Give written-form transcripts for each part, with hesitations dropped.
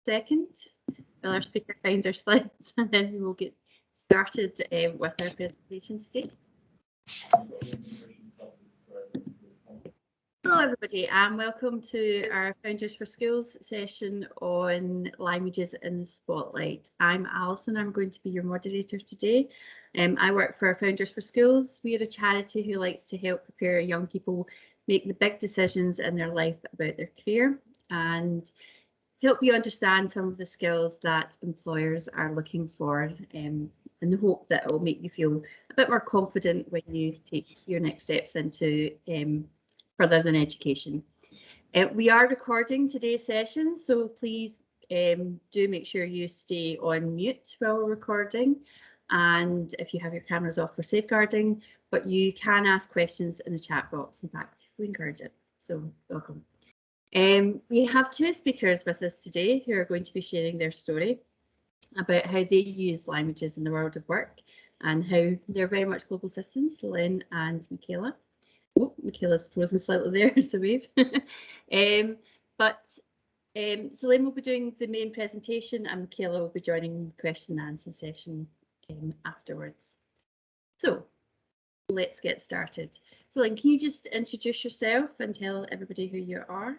second while our speaker finds our slides, and then we will get started with our presentation today. Hello everybody and welcome to our Founders for Schools session on languages in the spotlight. I'm Alison, I'm going to be your moderator today. I work for Founders for Schools. We are a charity who likes to help prepare young people make the big decisions in their life about their career and help you understand some of the skills that employers are looking for in the hope that it will make you feel a bit more confident when you take your next steps into further than education. We are recording today's session, so please do make sure you stay on mute while we're recording, and if you have your cameras off for safeguarding, but you can ask questions in the chat box. In fact, we encourage it, so welcome. We have two speakers with us today who are going to be sharing their story about how they use languages in the world of work and how they're very much global citizens, Lynn and Michaela. Oh, Michaela's frozen slightly there, it's a wave. So Lynn will be doing the main presentation and Michaela will be joining the question and answer session afterwards. So let's get started. So Lynn, can you just introduce yourself and tell everybody who you are?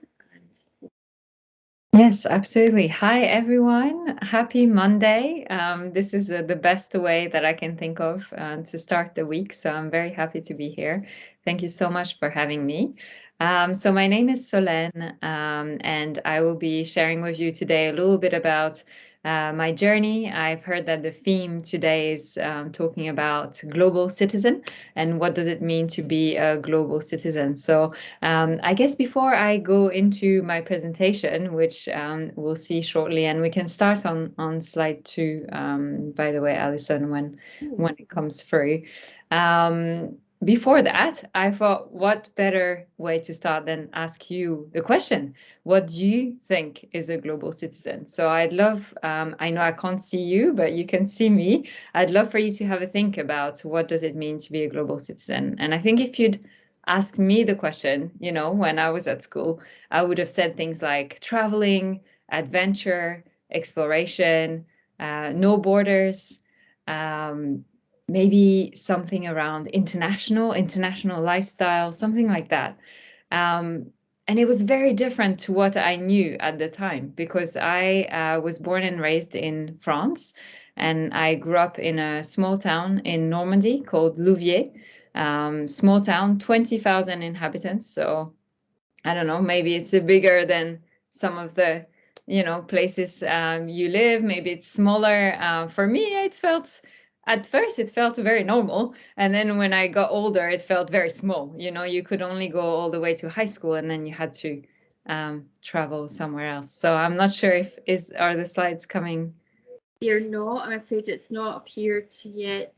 Yes, absolutely. Hi, everyone. Happy Monday. This is the best way that I can think of to start the week. So I'm very happy to be here. Thank you so much for having me. So my name is Solène, and I will be sharing with you today a little bit about my journey. I've heard that the theme today is talking about global citizen and what does it mean to be a global citizen. So I guess before I go into my presentation, which we'll see shortly, and we can start on slide 2, by the way, Alison, when it comes through. Before that, I thought, what better way to start than ask you the question, what do you think is a global citizen? So I'd love, I know I can't see you, but you can see me. I'd love for you to have a think about what does it mean to be a global citizen. And I think if you'd ask me the question, you know, when I was at school, I would have said things like traveling, adventure, exploration, no borders, maybe something around international lifestyle, something like that. And it was very different to what I knew at the time, because I was born and raised in France, and I grew up in a small town in Normandy called Louviers. Small town, 20,000 inhabitants. So I don't know, maybe it's bigger than some of the, you know, places you live. Maybe it's smaller. For me, at first it felt very normal, and then when I got older it felt very small. You know, you could only go all the way to high school and then you had to travel somewhere else. So I'm not sure if are the slides coming. They're not, I'm afraid it's not appeared yet.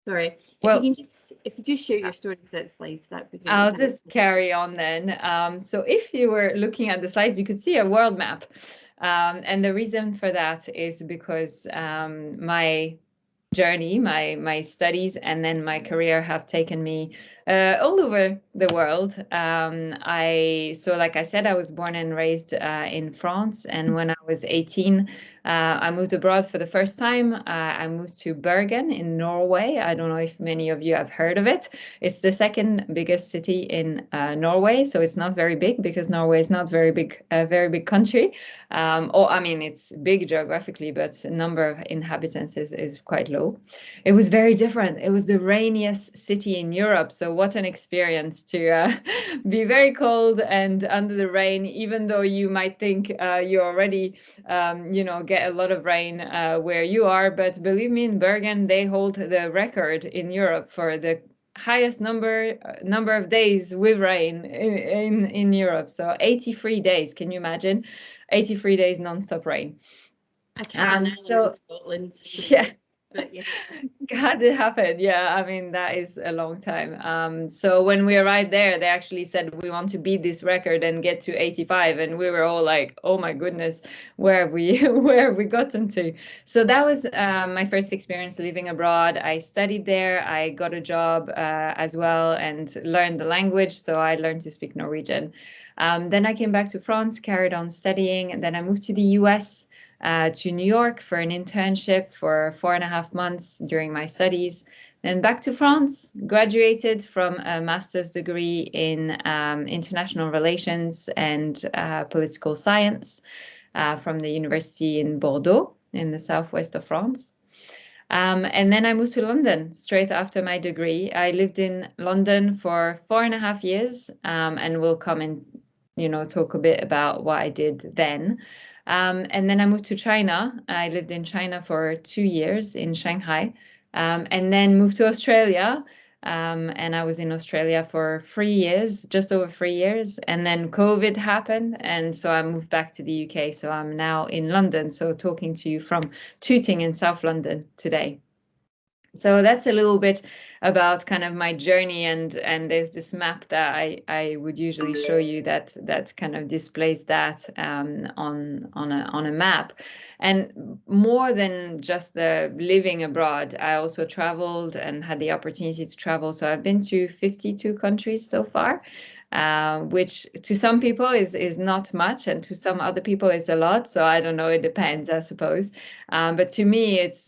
Sorry. Well, if you just share your story without slides, that'd be great. I'll just carry on then. So if you were looking at the slides, you could see a world map. And the reason for that is because my journey, my studies, and then my career have taken me all over the world. So like I said, I was born and raised in France, and when I was 18, I moved abroad for the first time. I moved to Bergen in Norway. I don't know if many of you have heard of it. It's the second biggest city in Norway, so it's not very big because Norway is not very big country. I mean, it's big geographically, but the number of inhabitants is quite low. It was very different. It was the rainiest city in Europe, so what an experience to be very cold and under the rain, even though you might think you already, you know, get a lot of rain where you are. But believe me, in Bergen, they hold the record in Europe for the highest number of days with rain in Europe. So 83 days. Can you imagine? 83 days non-stop rain. I can. So Scotland. yeah. But yeah. Has it happened? Yeah, I mean, that is a long time. So when we arrived there, they actually said we want to beat this record and get to 85, and we were all like, "Oh my goodness, where have we where have we gotten to?" So that was my first experience living abroad. I studied there. I got a job as well and learned the language. So I learned to speak Norwegian. Then I came back to France, carried on studying, and then I moved to the US, to New York for an internship for 4.5 months during my studies. Then back to France, graduated from a master's degree in international relations and political science from the university in Bordeaux in the southwest of France. And then I moved to London straight after my degree. I lived in London for 4.5 years, and we'll come and talk a bit about what I did then. And then I moved to China. I lived in China for 2 years in Shanghai, and then moved to Australia. And I was in Australia for 3 years, just over 3 years. And then COVID happened. And so I moved back to the UK. So I'm now in London. So talking to you from Tooting in South London today. So that's a little bit about kind of my journey, and there's this map that I would usually show you that kind of displays that on a map. And more than just the living abroad, I also traveled and had the opportunity to travel. So I've been to 52 countries so far. Which to some people is not much, and to some other people is a lot. So I don't know. It depends, I suppose. But to me, it's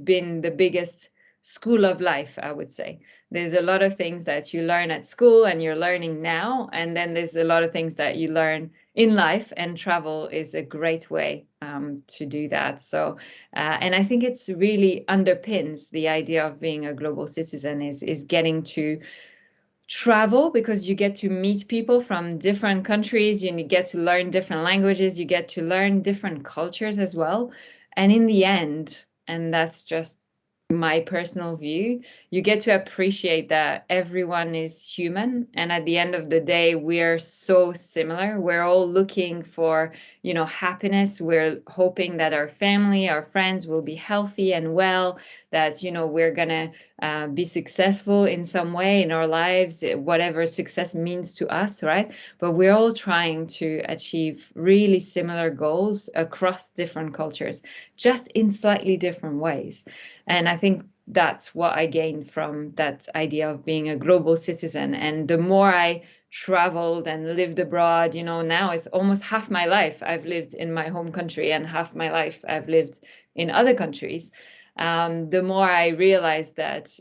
been the biggest school of life, I would say. There's a lot of things that you learn at school and you're learning now, and then there's a lot of things that you learn in life, and travel is a great way to do that. So, and I think it's really underpins the idea of being a global citizen is getting to travel, because you get to meet people from different countries, you get to learn different languages, you get to learn different cultures as well. And in the end, and that's just my personal view, you get to appreciate that everyone is human. And at the end of the day, we're so similar. We're all looking for, happiness. We're hoping that our family, our friends will be healthy and well, that, we're going to be successful in some way in our lives, whatever success means to us, right? But we're all trying to achieve really similar goals across different cultures, just in slightly different ways. And I think that's what I gained from that idea of being a global citizen. And the more I traveled and lived abroad, now it's almost half my life I've lived in my home country, and half my life I've lived in other countries. The more I realized that,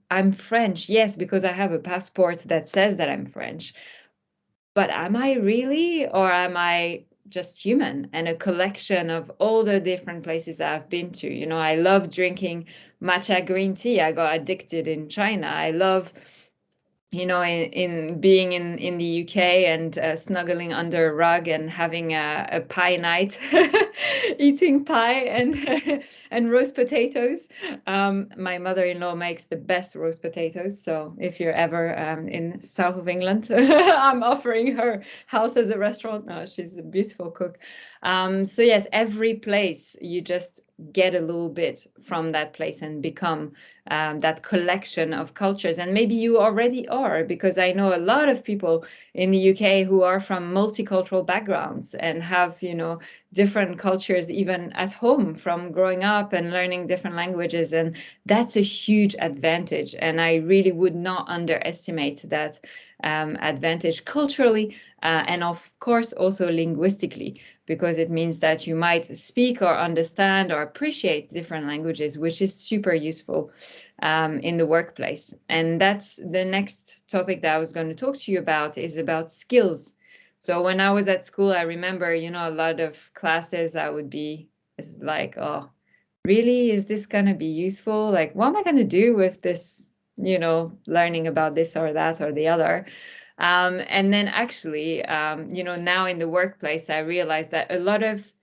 I'm French, yes, because I have a passport that says that I'm French. But am I really, or am I just human and a collection of all the different places I've been to? I love drinking matcha green tea. I got addicted in China. I love, in being in the UK and snuggling under a rug and having a pie night, eating pie and and roast potatoes. My mother-in-law makes the best roast potatoes. So if you're ever in south of England, I'm offering her house as a restaurant. No, she's a beautiful cook. So yes, every place you just get a little bit from that place and become that collection of cultures. And maybe you already are, because I know a lot of people in the UK who are from multicultural backgrounds and have, different cultures even at home from growing up and learning different languages. And that's a huge advantage. And I really would not underestimate that advantage culturally, and of course also linguistically, because it means that you might speak or understand or appreciate different languages, which is super useful in the workplace. And that's the next topic that I was going to talk to you about, is about skills. So when I was at school, I remember, a lot of classes I would be like, oh, really, is this going to be useful? Like, what am I going to do with this, learning about this or that or the other? And then actually, now in the workplace, I realized that a lot of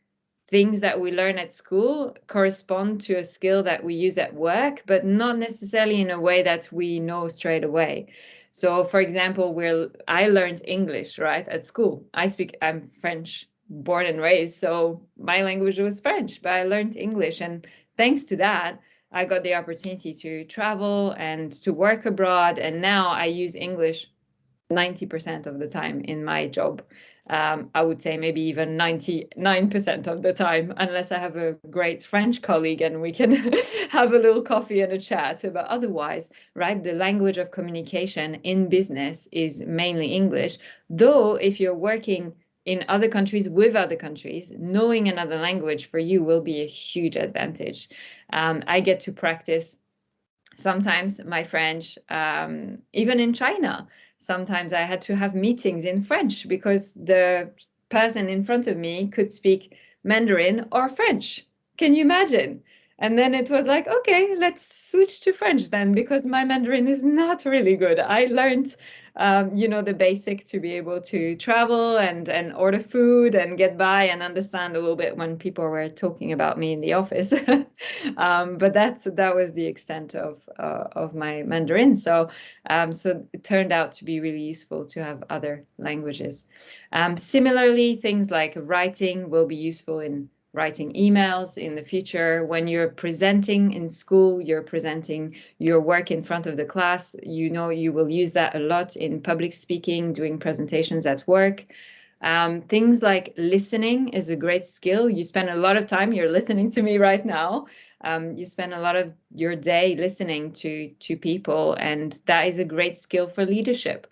things that we learn at school correspond to a skill that we use at work, but not necessarily in a way that we know straight away. So, for example, I learned English, right, at school. I'm French born and raised, so my language was French, but I learned English. And thanks to that, I got the opportunity to travel and to work abroad. And now I use English 90% of the time in my job. I would say maybe even 99% of the time, unless I have a great French colleague and we can have a little coffee and a chat. But otherwise, right, the language of communication in business is mainly English. Though if you're working in other countries with other countries, knowing another language for you will be a huge advantage. I get to practice sometimes my French, even in China. Sometimes I had to have meetings in French because the person in front of me could speak Mandarin or French. Can you imagine? And then it was like, okay, let's switch to French then, because my Mandarin is not really good. I learned, the basic to be able to travel and order food and get by and understand a little bit when people were talking about me in the office. But that was the extent of my Mandarin. So it turned out to be really useful to have other languages. Similarly, things like writing will be useful in writing emails in the future. When you're presenting in school, you're presenting your work in front of the class, you will use that a lot in public speaking, doing presentations at work. Things like listening is a great skill. You spend a lot of time, you're listening to me right now. You spend a lot of your day listening to people, and that is a great skill for leadership.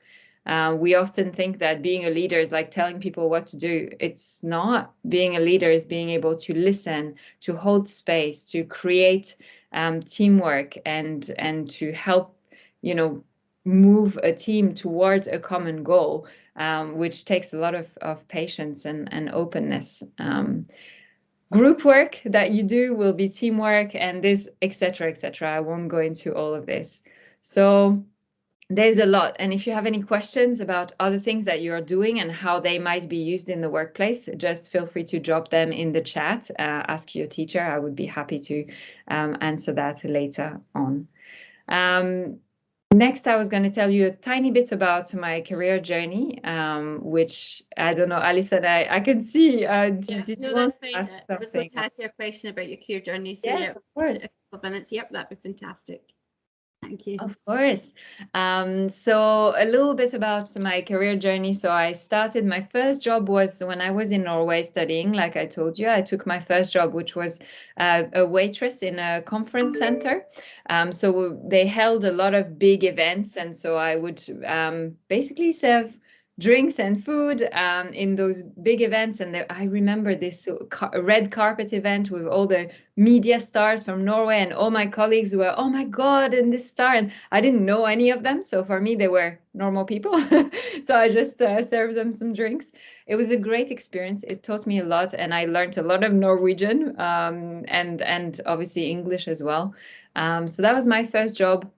We often think that being a leader is like telling people what to do. It's not. Being a leader is being able to listen, to hold space, to create teamwork, and to help, move a team towards a common goal, which takes a lot of patience and openness. Group work that you do will be teamwork, and this, etc., etc. I won't go into all of this. So there's a lot. And if you have any questions about other things that you're doing and how they might be used in the workplace, just feel free to drop them in the chat. Ask your teacher. I would be happy to answer that later on. Next, I was going to tell you a tiny bit about my career journey, which I don't know, Alison, I can see. Did you want to ask something? I was going to ask you a question about your career journey. So yes, of course. A couple of minutes. Yep, that'd be fantastic. Thank you. Of course. So a little bit about my career journey. So I started, my first job was when I was in Norway studying, like I told you. I took my first job, which was a waitress in a conference center. So they held a lot of big events. And so I would basically serve drinks and food in those big events. And I remember this red carpet event with all the media stars from Norway, and all my colleagues were, oh my God, and this star. And I didn't know any of them. So for me, they were normal people. So I just served them some drinks. It was a great experience. It taught me a lot, and I learned a lot of Norwegian and obviously English as well. So that was my first job.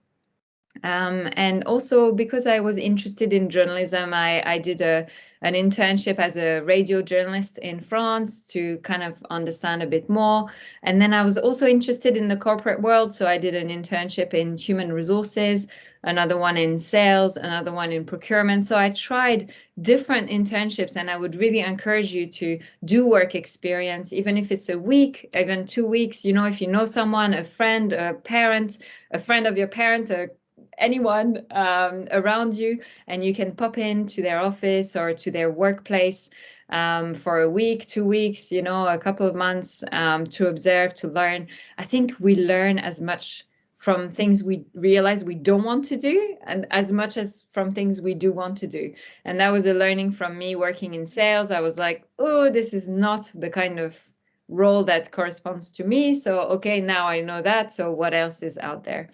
And also because I was interested in journalism, I did an internship as a radio journalist in France to kind of understand a bit more. And then I was also interested in the corporate world. So I did an internship in human resources, another one in sales, another one in procurement. So I tried different internships, and I would really encourage you to do work experience, even if it's a week, even 2 weeks. If you know someone, a friend, a parent, a friend of your parent, anyone around you, and you can pop into their office or to their workplace for a week, 2 weeks, a couple of months to observe, to learn. I think we learn as much from things we realize we don't want to do, and as much as from things we do want to do. And that was a learning from me working in sales. I was like, oh, this is not the kind of role that corresponds to me. So, okay, now I know that. So what else is out there?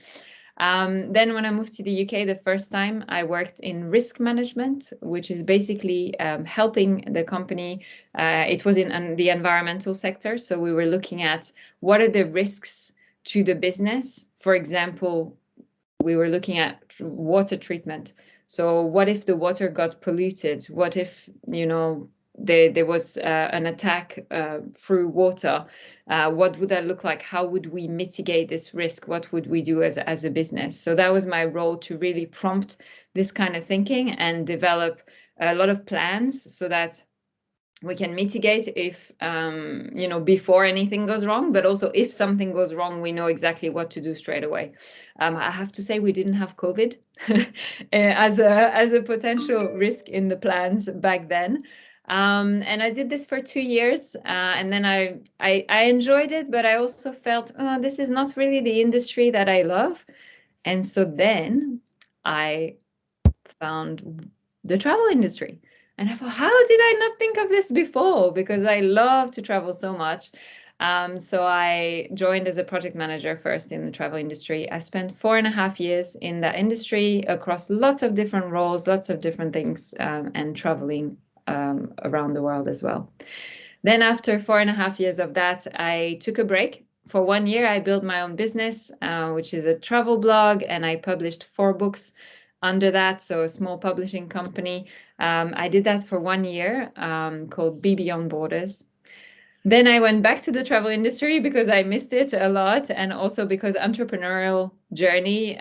Then when I moved to the UK the first time, I worked in risk management, which is basically helping the company. It was in the environmental sector. So we were looking at what are the risks to the business. For example, we were looking at water treatment. So what if the water got polluted? What if, there was an attack through water? What would that look like? How would we mitigate this risk? What would we do as a business? So that was my role, to really prompt this kind of thinking and develop a lot of plans so that We can mitigate if, before anything goes wrong, but also if something goes wrong, we know exactly what to do straight away. I have to say we didn't have COVID as a potential risk in the plans back then. And I did this for 2 years, and then I enjoyed it, but I also felt, oh, this is not really the industry that I love. And so then I found the travel industry. And I thought, how did I not think of this before? Because I love to travel so much. So I joined as a project manager first in the travel industry. I spent 4.5 years in that industry across lots of different roles, lots of different things, and traveling around the world as well. Then after 4.5 years of that, I took a break. For 1 year, I built my own business, which is a travel blog, and I published 4 books under that, so a small publishing company. I did that for 1 year, called Be Beyond Borders. Then I went back to the travel industry because I missed it a lot, and also because entrepreneurial journey,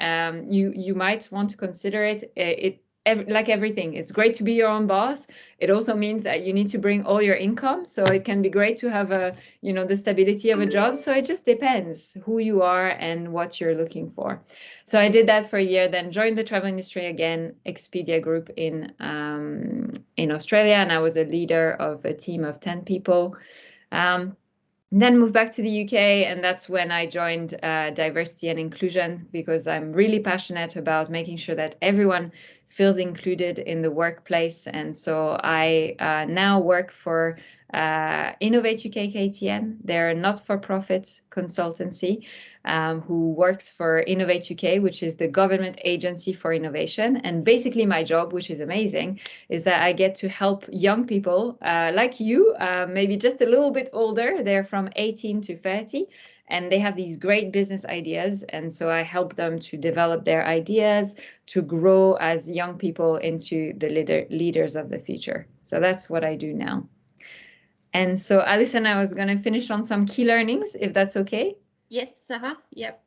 you might want to consider it. Like everything, it's great to be your own boss. It also means that you need to bring all your income. So it can be great to have the stability of a job. So it just depends who you are and what you're looking for. So I did that for a year, then joined the travel industry again, Expedia Group in Australia, and I was a leader of a team of 10 people. Then moved back to the UK, and that's when I joined diversity and inclusion, because I'm really passionate about making sure that everyone feels included in the workplace. And so I now work for Innovate UK KTN. They're a not-for-profit consultancy who works for Innovate UK, which is the government agency for innovation. And basically my job, which is amazing, is that I get to help young people like you, maybe just a little bit older. They're from 18 to 30. And they have these great business ideas. And so I help them to develop their ideas, to grow as young people into the leaders of the future. So that's what I do now. And so, Alison, I was going to finish on some key learnings, if that's okay. Yes, yep.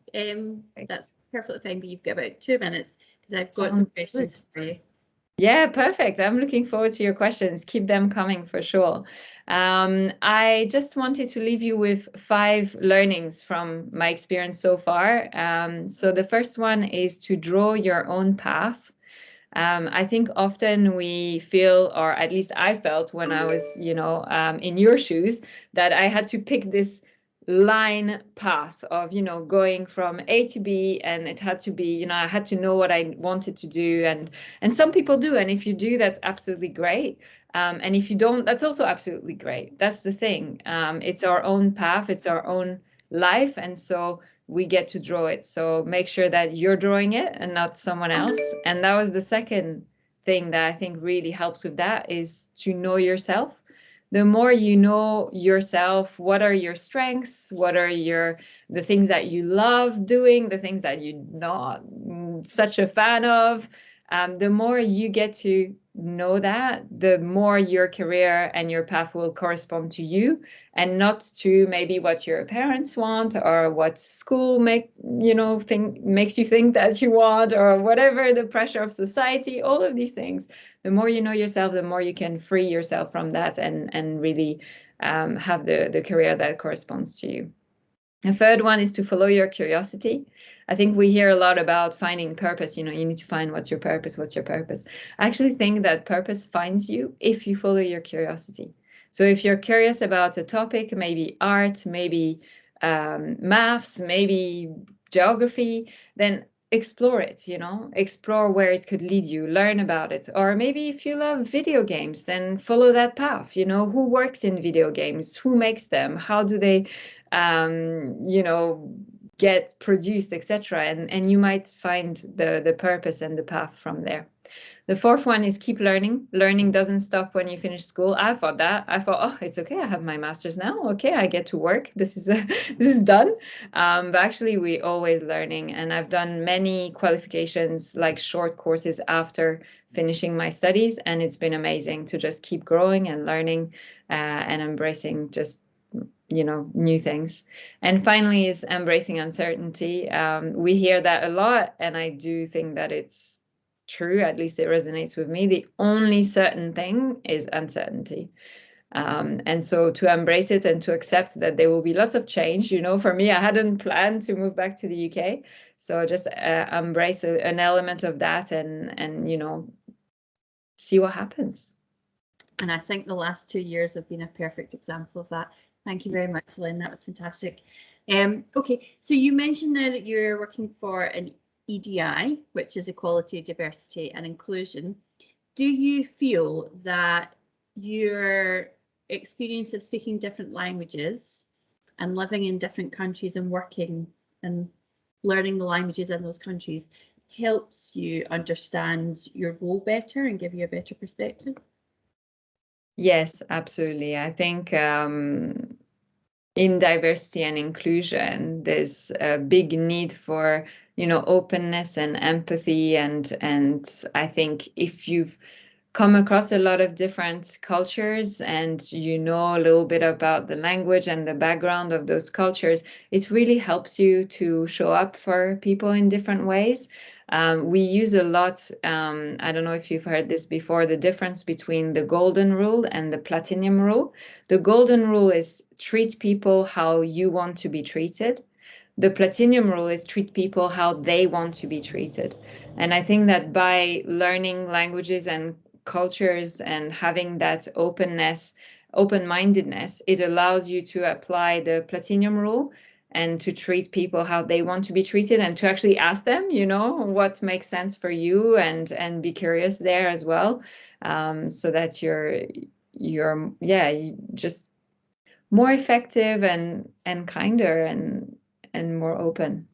That's perfectly fine, but you've got about 2 minutes because I've got some questions for you. Yeah, perfect. I'm looking forward to your questions. Keep them coming for sure. I just wanted to leave you with 5 learnings from my experience so far. So the first one is to draw your own path. I think often we feel, or at least I felt when I was, in your shoes, that I had to pick this line path of, going from A to B, and it had to be, I had to know what I wanted to do. And some people do. And if you do, that's absolutely great. And if you don't, that's also absolutely great. That's the thing. It's our own path. It's our own life. And so we get to draw it. So make sure that you're drawing it and not someone else. And that was the second thing that I think really helps with that, is to know yourself. The more you know yourself, what are your strengths? What are the things that you love doing, the things that you're not such a fan of? The more you get to know that, the more your career and your path will correspond to you, and not to maybe what your parents want, or what school makes you think that you want, or whatever the pressure of society, all of these things. The more you know yourself, the more you can free yourself from that and really have the career that corresponds to you. The third one is to follow your curiosity. I think we hear a lot about finding purpose. You need to find what's your purpose. I actually think that purpose finds you if you follow your curiosity. So if you're curious about a topic, maybe art, maybe maths, maybe geography, then explore it, explore where it could lead you, learn about it. Or maybe if you love video games, then follow that path. Who works in video games, who makes them, how do they get produced, etc. And you might find the purpose and the path from there. The fourth one is keep learning. Learning doesn't stop when you finish school. I thought, oh, it's okay. I have my master's now. Okay, I get to work. This is done. But actually, we're always learning. And I've done many qualifications, like short courses after finishing my studies. And it's been amazing to just keep growing and learning and embracing just new things. And finally is embracing uncertainty. We hear that a lot, and I do think that it's true. At least it resonates with me. The only certain thing is uncertainty. And so to embrace it and to accept that there will be lots of change. For me, I hadn't planned to move back to the UK. So just embrace an element of that and see what happens. And I think the last 2 years have been a perfect example of that. Thank you very much, Lynn. That was fantastic. Okay, so you mentioned now that you're working for an EDI, which is Equality, Diversity and Inclusion. Do you feel that your experience of speaking different languages and living in different countries and working and learning the languages in those countries helps you understand your role better and give you a better perspective? Yes, absolutely. I think in diversity and inclusion, there's a big need for, openness and empathy. And I think if you've come across a lot of different cultures and you know a little bit about the language and the background of those cultures, it really helps you to show up for people in different ways. We use a lot, I don't know if you've heard this before, the difference between the golden rule and the platinum rule. The golden rule is treat people how you want to be treated. The platinum rule is treat people how they want to be treated. And I think that by learning languages and cultures and having that openness, open-mindedness, it allows you to apply the platinum rule and to treat people how they want to be treated and to actually ask them, what makes sense for you and be curious there as well, so that you're just more effective and kinder and more open.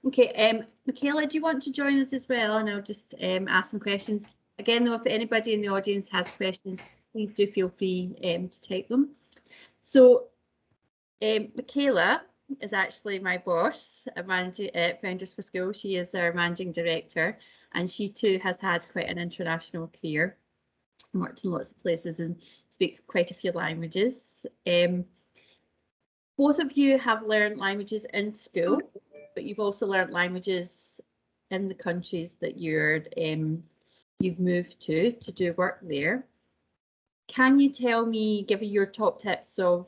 Okay, Michaela, do you want to join us as well? And I'll just ask some questions. Again, though, if anybody in the audience has questions, please do feel free to type them. So Michaela is actually my boss at Founders for Schools. She is our managing director, and she too has had quite an international career, worked in lots of places and speaks quite a few languages. Both of you have learned languages in school, but you've also learned languages in the countries that you've moved to do work there. Can you tell me, give me your top tips of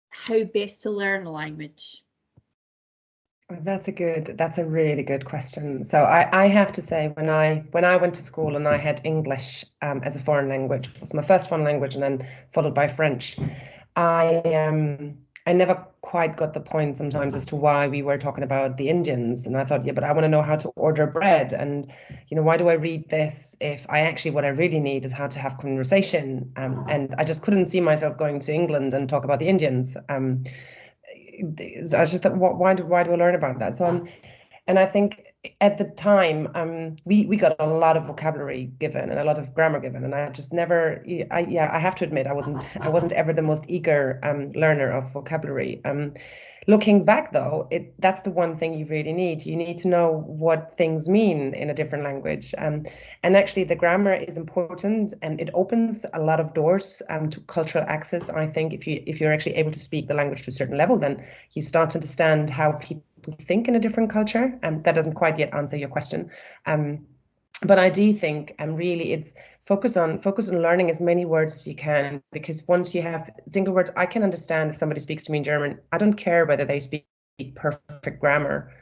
how best to learn a language? That's a really good question. So I have to say, when I went to school and I had English as a foreign language, it was my first foreign language, and then followed by French. I never quite got the point sometimes as to why we were talking about the Indians. And I thought, yeah, but I want to know how to order bread. And, why do I read this if what I really need is how to have conversation? And I just couldn't see myself going to England and talk about the Indians. I just thought, why do I learn about that? So and I think at the time, we got a lot of vocabulary given and a lot of grammar given, and I just never. I have to admit, I wasn't ever the most eager learner of vocabulary. Looking back, though, that's the one thing you really need. You need to know what things mean in a different language, and actually the grammar is important, and it opens a lot of doors to cultural access. I think if you're actually able to speak the language to a certain level, then you start to understand how people think in a different culture, and that doesn't quite yet answer your question. But I do think really it's focus on learning as many words as you can, because once you have single words, I can understand if somebody speaks to me in German. I don't care whether they speak perfect grammar,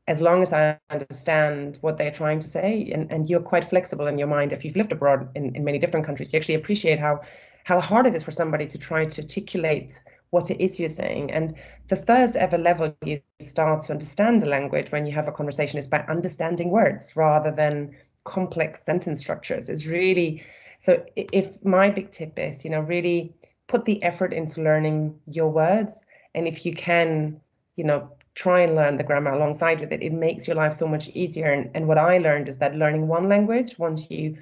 as long as I understand what they're trying to say. And you're quite flexible in your mind. If you've lived abroad in many different countries, you actually appreciate how hard it is for somebody to try to articulate what it is you're saying. And the first ever level you start to understand the language when you have a conversation is by understanding words rather than complex sentence structures. Is really, so if my big tip is, really put the effort into learning your words. And if you can, try and learn the grammar alongside with it, it makes your life so much easier. And what I learned is that learning one language, once you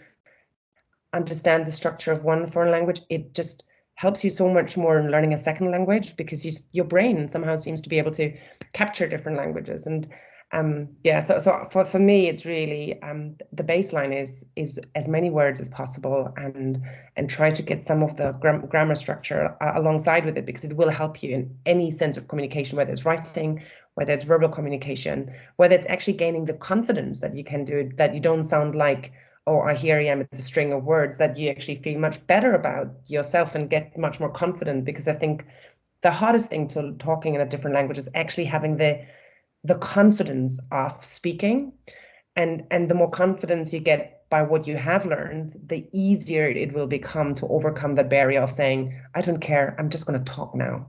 understand the structure of one foreign language, it just helps you so much more in learning a second language, because your brain somehow seems to be able to capture different languages. And so for me, it's really the baseline is as many words as possible, and try to get some of the grammar structure alongside with it, because it will help you in any sense of communication, whether it's writing, whether it's verbal communication, whether it's actually gaining the confidence that you can do it, that you don't sound like or here I am, it's a string of words, that you actually feel much better about yourself and get much more confident. Because I think the hardest thing to talking in a different language is actually having the confidence of speaking. And the more confidence you get by what you have learned, the easier it will become to overcome the barrier of saying, I don't care, I'm just going to talk now.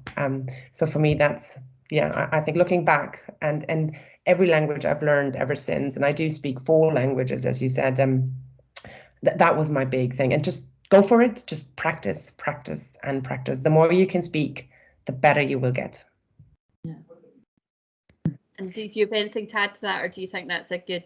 So for me, that's, yeah, I think looking back, and every language I've learned ever since, and I do speak 4 languages, as you said, that was my big thing. And just go for it, just practice, practice, and practice. The more you can speak, the better you will get. Yeah. And do you have anything to add to that, or do you think that's a good...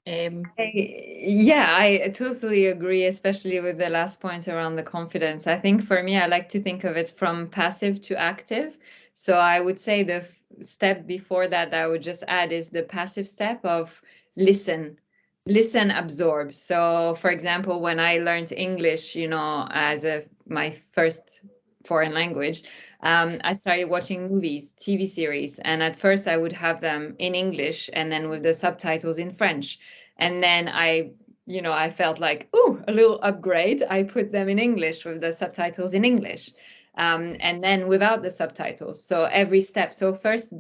Yeah, I totally agree, especially with the last point around the confidence. I think for me, I like to think of it from passive to active. So I would say the step before that I would just add is the passive step of listen, absorb. So for example, when I learned English, as my first foreign language, I started watching movies, TV series, and at first I would have them in English and then with the subtitles in French. And then I felt like, oh, a little upgrade. I put them in English with the subtitles in English, and then without the subtitles. So every step. So first,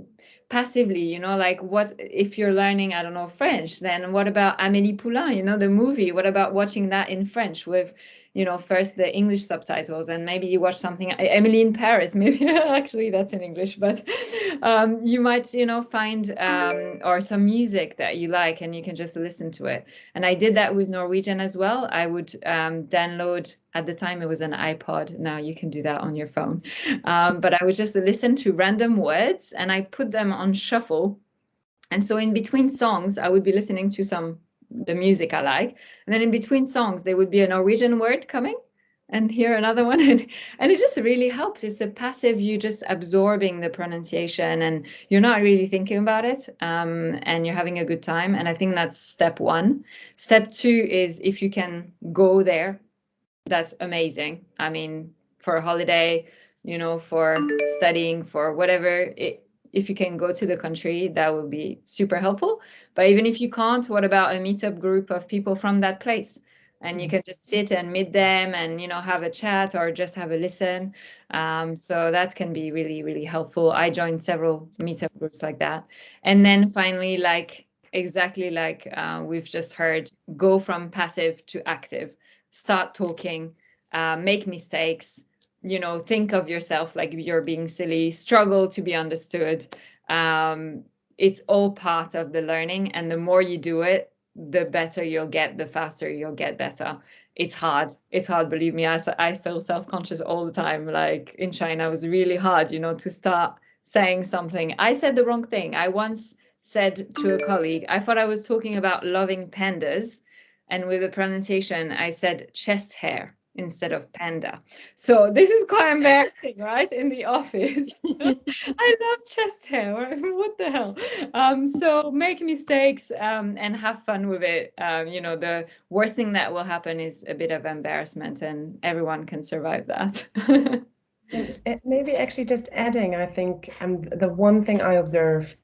passively, like what if you're learning, I don't know, French, then what about Amélie Poulain, the movie? What about watching that in French with, first the English subtitles, and maybe you watch something, Emily in Paris, maybe actually that's in English, but you might, find or some music that you like and you can just listen to it. And I did that with Norwegian as well. I would download, at the time it was an iPod, now you can do that on your phone, but I would just listen to random words and I put them on shuffle. And so in between songs, I would be listening to the music I like. And then in between songs, there would be a Norwegian word coming and hear another one. And it just really helps. It's a passive, you just absorbing the pronunciation and you're not really thinking about it, and you're having a good time. And I think that's step 1. Step 2 is if you can go there, that's amazing. I mean, for a holiday, for studying, for whatever, if you can go to the country, that would be super helpful. But even if you can't, what about a meetup group of people from that place? And you can just sit and meet them and, have a chat or just have a listen. So that can be really, really helpful. I joined several meetup groups like that. And then finally, exactly like we've just heard, go from passive to active. Start talking, make mistakes, think of yourself like you're being silly, struggle to be understood. It's all part of the learning. And the more you do it, the better you'll get, the faster you'll get better. It's hard. It's hard, believe me. I feel self-conscious all the time. Like in China, it was really hard, to start saying something. I said the wrong thing. I once said to a colleague, I thought I was talking about loving pandas. And with the pronunciation, I said chest hair instead of panda. So this is quite embarrassing, right? In the office. I love chest hair. What the hell? So make mistakes and have fun with it. The worst thing that will happen is a bit of embarrassment, and everyone can survive that. Maybe actually just adding, I think the one thing I observed,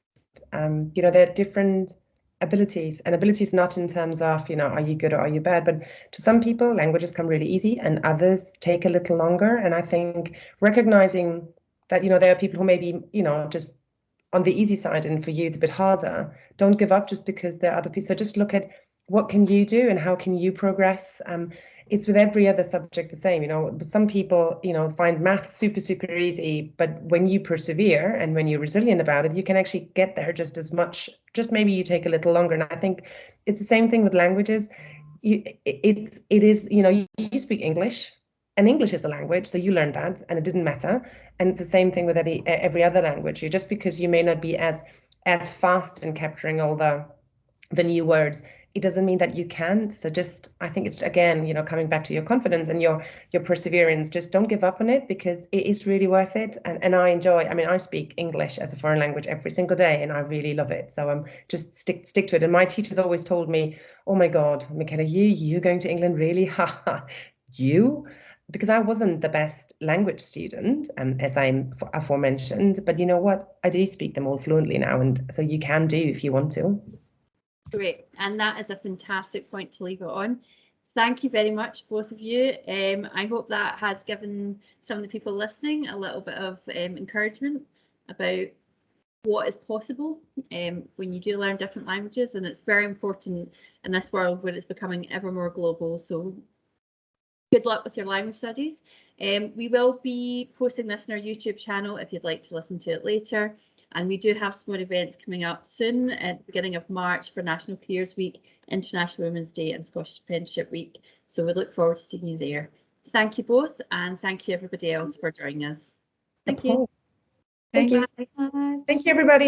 there are different abilities, and abilities not in terms of, are you good or are you bad, but to some people languages come really easy and others take a little longer. And I think recognizing that, there are people who maybe, just on the easy side, and for you it's a bit harder. Don't give up just because there are other people. So just look at what can you do and how can you progress. It's with every other subject the same. Some people, find maths super, super easy, but when you persevere and when you're resilient about it, you can actually get there just as much, just maybe you take a little longer. And I think it's the same thing with languages. It is, you speak English, and English is a language, so you learned that and it didn't matter. And it's the same thing with every other language. Just because you may not be as fast in capturing all the new words, it doesn't mean that you can't. So just, I think it's, again, coming back to your confidence and your perseverance, just don't give up on it, because it is really worth it. And I enjoy, I speak English as a foreign language every single day and I really love it. So just stick to it. And my teachers always told me, oh my God, Michaela, you going to England, really? Ha, you? Because I wasn't the best language student, as I'm aforementioned, but you know what? I do speak them all fluently now. And so you can do if you want to. Great, and that is a fantastic point to leave it on. Thank you very much, both of you. I hope that has given some of the people listening a little bit of encouragement about what is possible when you do learn different languages, and it's very important in this world where it's becoming ever more global. So good luck with your language studies. We will be posting this on our YouTube channel if you'd like to listen to it later. And we do have some more events coming up soon at the beginning of March for National Careers Week, International Women's Day and Scottish Apprenticeship Week. So we look forward to seeing you there. Thank you both, and thank you everybody else for joining us. Thank you. Thank you Bye. so much. Thank you, everybody.